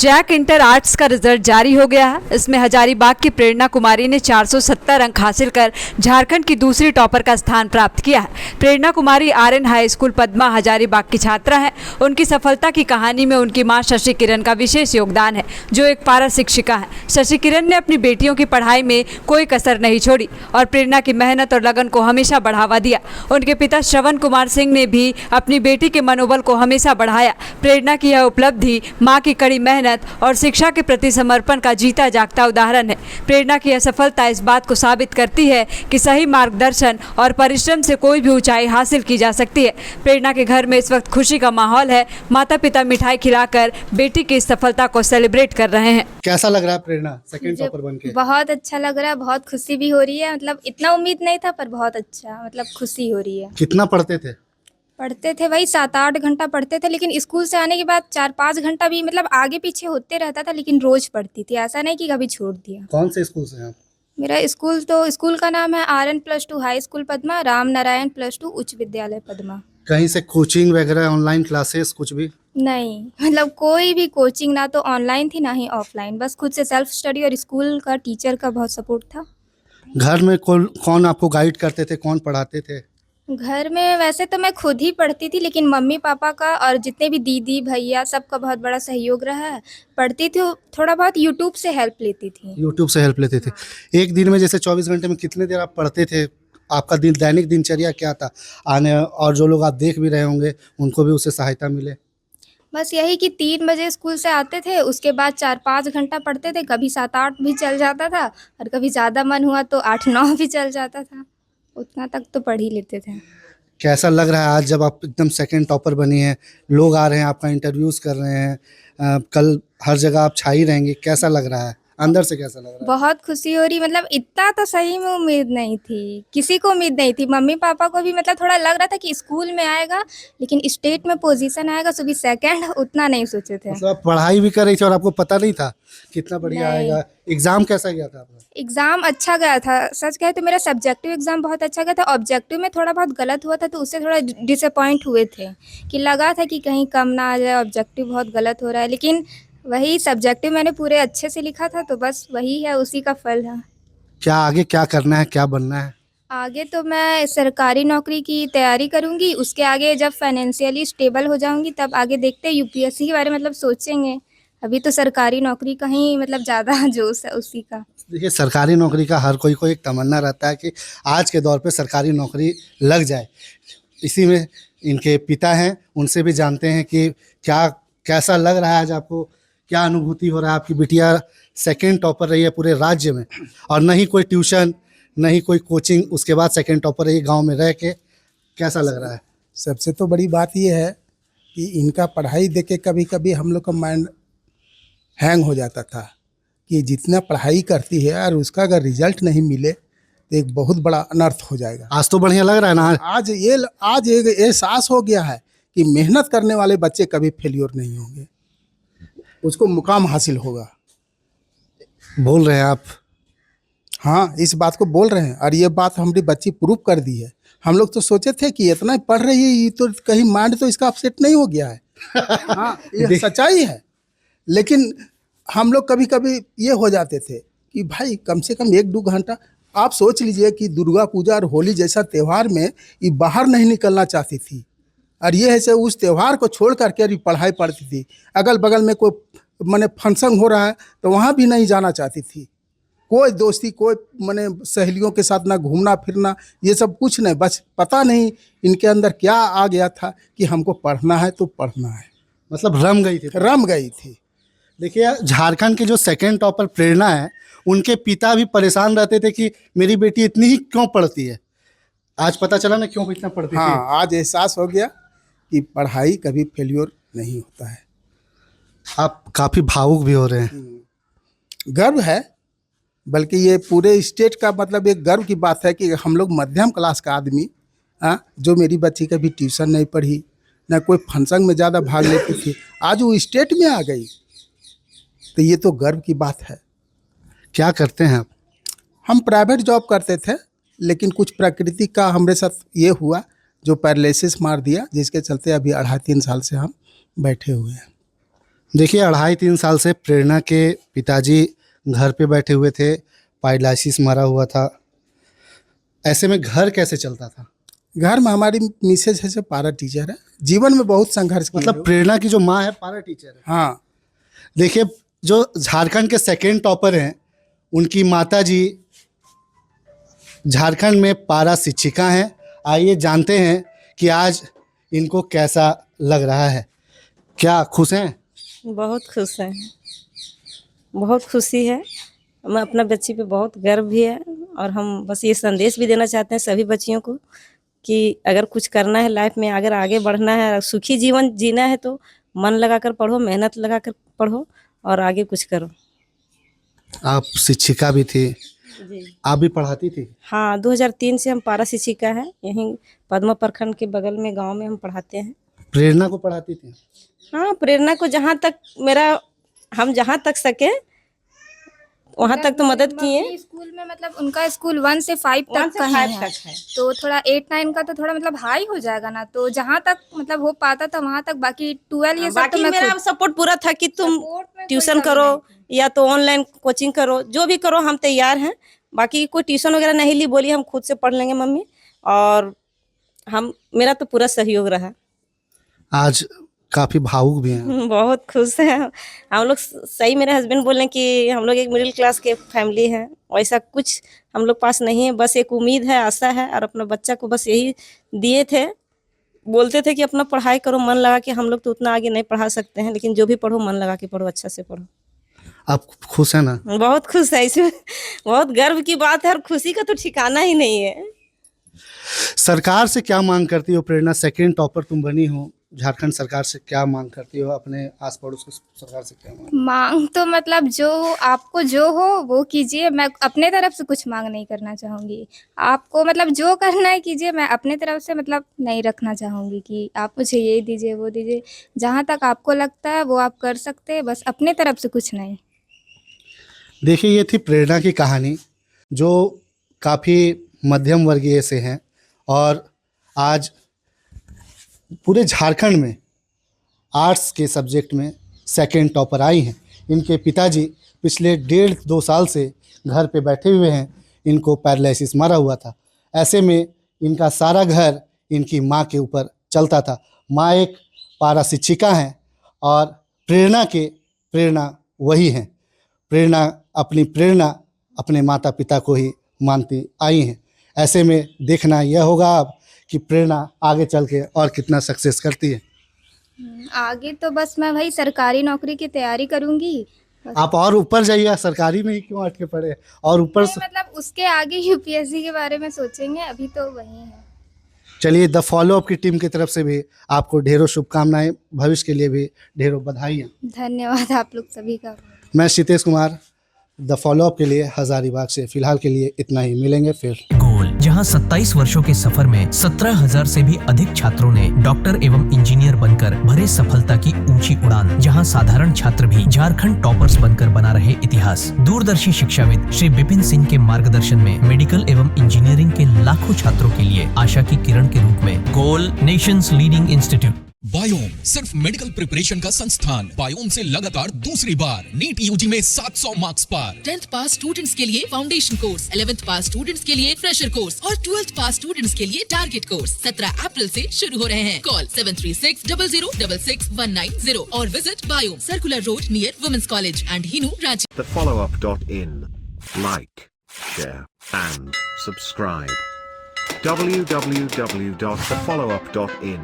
Jack inter arts का result जारी हो गया है। इसमें हजारीबाग की प्रेरणा कुमारी ने 470 अंक हासिल कर झारखंड की दूसरी टॉपर का स्थान प्राप्त किया है। प्रेरणा कुमारी आर्यन हाई स्कूल पद्मा हजारीबाग की छात्रा है। उनकी सफलता की कहानी में उनकी मां शशि किरण का विशेष योगदान है, जो एक पारा शिक्षिका है। शशि किरण ने अपनी बेटियों की पढ़ाई में कोई कसर नहीं छोड़ी और प्रेरणा की मेहनत और लगन को हमेशा बढ़ावा दिया। उनके पिता श्रवण कुमार सिंह ने भी अपनी बेटी के मनोबल को हमेशा बढ़ाया। प्रेरणा की यह उपलब्धि मां की कड़ी मेहनत और शिक्षा के प्रति समर्पण का जीता जागता उदाहरण है। प्रेरणा की यह सफलता इस बात को साबित करती है कि सही मार्गदर्शन और परिश्रम से कोई भी ऊंचाई हासिल की जा सकती है। प्रेरणा के घर में इस वक्त खुशी का माहौल है। माता पिता मिठाई खिलाकर बेटी की इस सफलता को सेलिब्रेट कर रहे हैं। कैसा लग रहा है प्रेरणा सेकंड टॉपर बनके? बहुत अच्छा लग रहा है, बहुत खुशी भी हो रही है। मतलब इतना उम्मीद नहीं था, पर बहुत अच्छा, मतलब खुशी हो रही है। कितना पढ़ते थे? पढ़ते थे वही 7-8 घंटा पढ़ते थे, लेकिन स्कूल से आने के बाद 4-5 घंटा भी मतलब आगे पीछे होते रहता था, लेकिन रोज पढ़ती थी। ऐसा नहीं कि कभी छोड़ दिया। कौन से स्कूल से हैं? मेरा स्कूल का नाम है RN+2 high school Padma, Ram Narayan +2 उच्च विद्यालय पद्मा। कहीं से कोचिंग वगैरह, ऑनलाइन क्लासेस कुछ भी? नहीं, मतलब कोई भी कोचिंग ना तो ऑनलाइन थी ना ही ऑफलाइन, बस खुद से सेल्फ स्टडी और स्कूल का टीचर का बहुत सपोर्ट था। घर में कौन आपको गाइड करते थे, कौन पढ़ाते थे? घर में वैसे तो मैं खुद ही पढ़ती थी, लेकिन मम्मी पापा का और जितने भी दीदी भैया सबका बहुत बड़ा सहयोग रहा है। पढ़ती थी, थोड़ा बहुत यूट्यूब से हेल्प लेती थी। यूट्यूब से हेल्प लेते थे। एक दिन में जैसे 24 घंटे में कितने देर आप पढ़ते थे? आपका दिन दैनिक दिनचर्या क्या था? आने और जो लोग आप देख भी रहे होंगे उनको भी उससे सहायता मिले। बस यही कि 3 बजे स्कूल से आते थे, उसके बाद 4-5 घंटा पढ़ते थे। कभी 7-8 भी चल जाता था और कभी ज़्यादा मन हुआ तो 8-9 भी चल जाता था। उतना तक तो पढ़ ही लेते थे। कैसा लग रहा है आज जब आप एकदम सेकंड टॉपर बनी हैं? लोग आ रहे हैं, आपका इंटरव्यूज़ कर रहे हैं, कल हर जगह आप छाई रहेंगी। कैसा लग रहा है अंदर से, कैसा लग रहा है? बहुत खुशी हो रही, मतलब इतना तो सही में उम्मीद नहीं थी, किसी को उम्मीद नहीं थी। मम्मी पापा को भी मतलब थोड़ा लग रहा था कि स्कूल में आएगा, लेकिन स्टेट में पोजीशन आएगा, सो भी सेकंड उतना नहीं सोचे थे। मतलब आप पढ़ाई भी कर रही थी और आपको पता नहीं था कितना बढ़िया नहीं। आएगा? एग्जाम कैसा गया था आपका? एग्ज़ाम अच्छा गया था। सच कहे तो मेरा सब्जेक्टिव एग्ज़ाम बहुत अच्छा गया था। ऑब्जेक्टिव में थोड़ा बहुत गलत हुआ था, तो उससे थोड़ा डिसअपॉइंट हुए थे कि लगा था कि कहीं कम ना आ जाए, ऑब्जेक्टिव बहुत गलत हो रहा है। लेकिन वही सब्जेक्टिव मैंने पूरे अच्छे से लिखा था, तो बस वही है, उसी का फल है। क्या आगे क्या करना है, क्या बनना है? आगे तो मैं सरकारी नौकरी की तैयारी करूँगी। उसके आगे जब फाइनेंशियली स्टेबल हो जाऊँगी तब आगे देखते हैं, यूपीएससी के बारे में मतलब सोचेंगे। अभी तो सरकारी नौकरी का ही मतलब ज़्यादा जोश है उसी का। देखिए, सरकारी नौकरी का हर कोई को एक तमन्ना रहता है कि आज के दौर पे सरकारी नौकरी लग जाए। इसी में इनके पिता हैं, उनसे भी जानते हैं कि क्या कैसा लग रहा है आज आपको, क्या अनुभूति हो रहा है? आपकी बिटिया सेकंड टॉपर रही है पूरे राज्य में, और न ही कोई ट्यूशन, न ही कोई कोचिंग, उसके बाद सेकंड टॉपर रही गांव में रह के। कैसा लग रहा है? सबसे तो बड़ी बात ये है कि इनका पढ़ाई देख के कभी कभी हम लोग का माइंड हैंग हो जाता था कि जितना पढ़ाई करती है और उसका अगर रिजल्ट नहीं मिले तो एक बहुत बड़ा अनर्थ हो जाएगा। आज तो बढ़िया लग रहा है ना? आज एक एहसास हो गया है कि मेहनत करने वाले बच्चे कभी फेल्योर नहीं होंगे, उसको मुकाम हासिल होगा। बोल रहे हैं आप? हाँ, इस बात को बोल रहे हैं और ये बात हमारी बच्ची प्रूव कर दी है। हम लोग तो सोचे थे कि इतना पढ़ रही है, ये तो कहीं माइंड तो इसका अपसेट नहीं हो गया है। हाँ, ये सच्चाई है। लेकिन हम लोग कभी कभी ये हो जाते थे कि भाई कम से कम 1-2 घंटा। आप सोच लीजिए कि दुर्गा पूजा और होली जैसा त्यौहार में ये बाहर नहीं निकलना चाहती थी, और ये ऐसे उस त्यौहार को छोड़ करके अभी पढ़ाई पढ़ती थी। अगल बगल में कोई माने फंक्शन हो रहा है तो वहाँ भी नहीं जाना चाहती थी। कोई दोस्ती, कोई माने सहेलियों के साथ ना घूमना फिरना, ये सब कुछ नहीं। बस पता नहीं इनके अंदर क्या आ गया था कि हमको पढ़ना है तो पढ़ना है। मतलब रम गई थी? रम गई थी। देखिए, झारखंड के जो सेकंड टॉपर प्रेरणा है, उनके पिता भी परेशान रहते थे कि मेरी बेटी इतनी ही क्यों पढ़ती है। आज पता चला ना क्यों इतना पढ़ती थी। हाँ, आज एहसास हो गया कि पढ़ाई कभी फेल्योर नहीं होता है। आप काफ़ी भावुक भी हो रहे हैं। गर्व है, बल्कि ये पूरे स्टेट का मतलब एक गर्व की बात है कि हम लोग मध्यम क्लास का आदमी, जो मेरी बच्ची कभी ट्यूशन नहीं पढ़ी, ना कोई फंक्शन में ज़्यादा भाग लेती थी, आज वो स्टेट में आ गई, तो ये तो गर्व की बात है। क्या करते हैं आप? हम प्राइवेट जॉब करते थे, लेकिन कुछ प्रकृति का हमारे साथ ये हुआ जो पैरालिसिस मार दिया, जिसके चलते अभी 2.5-3 साल से हम बैठे हुए हैं। देखिए 2.5-3 साल से प्रेरणा के पिताजी घर पे बैठे हुए थे, पैरालिसिस मारा हुआ था। ऐसे में घर कैसे चलता था? घर में हमारी मिसेज है जो पारा टीचर है, जीवन में बहुत संघर्ष किया मतलब है। प्रेरणा की जो माँ है पारा टीचर है। हाँ, देखिए जो झारखंड के सेकंड टॉपर हैं, उनकी माता जी झारखंड में पारा शिक्षिका हैं। आइए जानते हैं कि आज इनको कैसा लग रहा है। क्या खुश हैं? बहुत खुश हैं, बहुत खुशी है। मैं अपना बच्ची पे बहुत गर्व भी है और हम बस ये संदेश भी देना चाहते हैं सभी बच्चियों को कि अगर कुछ करना है लाइफ में, अगर आगे बढ़ना है, सुखी जीवन जीना है तो मन लगाकर पढ़ो, मेहनत लगाकर पढ़ो और आगे कुछ करो। आप शिक्षिका भी थी, जी आप भी पढ़ाती थी? हाँ, 2003 से हम पारा शिक्षिका है, यहीं पद्मा प्रखंड के बगल में गांव में हम पढ़ाते हैं। प्रेरणा को पढ़ाती थी? हाँ, प्रेरणा को हम जहाँ तक सके वहाँ तक तो मदद किए। मम्मी स्कूल में मतलब उनका स्कूल 1 से 5 1 तक से का 5 ही है, तक है। तो थोड़ा 8-9 का तो थोड़ा मतलब हाई हो जाएगा ना, तो जहाँ तक मतलब हो पाता था वहाँ तक, बाकी 12 ये सब तो बाकी मैं मेरा खुद सपोर्ट पूरा था कि तुम सपोर्ट में कोई ट्यूशन कमी करो नहीं या तो ऑनलाइन कोचिंग करो, जो भी करो हम तैयार हैं। बाकी कोई ट्यूशन वगैरह नहीं ली, बोली हम खुद से पढ़ लेंगे मम्मी, और मेरा तो पूरा सहयोग रहा। आज काफ़ी भावुक भी हैं। बहुत खुश हैं हम लोग। सही मेरे हस्बैंड बोले कि हम लोग एक मिडिल क्लास के फैमिली है, वैसा कुछ हम लोग पास नहीं है, बस एक उम्मीद है, आशा है, और अपना बच्चा को बस यही दिए थे। बोलते थे कि अपना पढ़ाई करो मन लगा के, हम लोग तो उतना आगे नहीं पढ़ा सकते हैं, लेकिन जो भी पढ़ो मन लगा के पढ़ो, अच्छा से पढ़ो। आप खुश हैं ना? बहुत खुश है, इसमें बहुत गर्व की बात है और खुशी का तो ठिकाना ही नहीं है। सरकार से क्या मांग करती हो प्रेरणा? सेकंड टॉपर तुम बनी हो, झारखंड सरकार से क्या मांग करती हो? अपने आस पड़ोस की सरकार से क्या मांग तो मतलब जो आपको जो हो वो कीजिए, मैं अपने तरफ से कुछ मांग नहीं करना चाहूँगी। आपको मतलब जो करना है कीजिए, मैं अपने तरफ से मतलब नहीं रखना चाहूँगी कि आप मुझे ये दीजिए वो दीजिए। जहाँ तक आपको लगता है वो आप कर सकते हैं, बस अपने तरफ से कुछ नहीं। देखिए ये थी प्रेरणा की कहानी, जो काफ़ी मध्यम वर्गीय से हैं और आज पूरे झारखंड में आर्ट्स के सब्जेक्ट में सेकंड टॉपर आई हैं। इनके पिताजी पिछले 1.5-2 साल से घर पे बैठे हुए हैं, इनको पैरालिसिस मारा हुआ था। ऐसे में इनका सारा घर इनकी माँ के ऊपर चलता था। माँ एक पारा शिक्षिका हैं और प्रेरणा वही हैं। प्रेरणा अपने माता पिता को ही मानती आई हैं। ऐसे में देखना यह होगा अब कि प्रेरणा आगे चल के और कितना सक्सेस करती है। आगे तो बस मैं वही सरकारी नौकरी की तैयारी करूँगी। आप और ऊपर जाइए, सरकारी में ही क्यों अटके पड़े? और ऊपर से मतलब उसके आगे यूपीएससी के बारे में सोचेंगे, अभी तो वही है। चलिए, द फॉलो अप की टीम की तरफ से भी आपको ढेरों शुभकामनाएं, भविष्य के लिए भी ढेरों बधाइयाँ। धन्यवाद आप लोग सभी का। मैं क्षितेश कुमार, द फॉलो अप के लिए हजारीबाग से फिलहाल के लिए इतना ही। मिलेंगे फिर। गोल, जहां 27 वर्षों के सफर में 17,000 से भी अधिक छात्रों ने डॉक्टर एवं इंजीनियर बनकर भरे सफलता की ऊंची उड़ान, जहां साधारण छात्र भी झारखंड टॉपर्स बनकर बना रहे इतिहास। दूरदर्शी शिक्षाविद श्री विपिन सिंह के मार्गदर्शन में मेडिकल एवं इंजीनियरिंग के लाखों छात्रों के लिए आशा की किरण के रूप में गोल, नेशंस लीडिंग इंस्टीट्यूट। बायोम सिर्फ मेडिकल प्रिपरेशन का संस्थान। बायोम से लगातार दूसरी बार नीट यूजी में 700 मार्क्स पार। 10th पास स्टूडेंट्स के लिए फाउंडेशन कोर्स, 11th पास स्टूडेंट्स के लिए फ्रेशर कोर्स और 12th पास स्टूडेंट्स के लिए टारगेट कोर्स 17 अप्रैल से शुरू हो रहे हैं। कॉल 7360066190 और visit Biome, circular road near women's college and Hinoo, Ranchi. thefollowup.in. Like, share and subscribe. www.thefollowup.in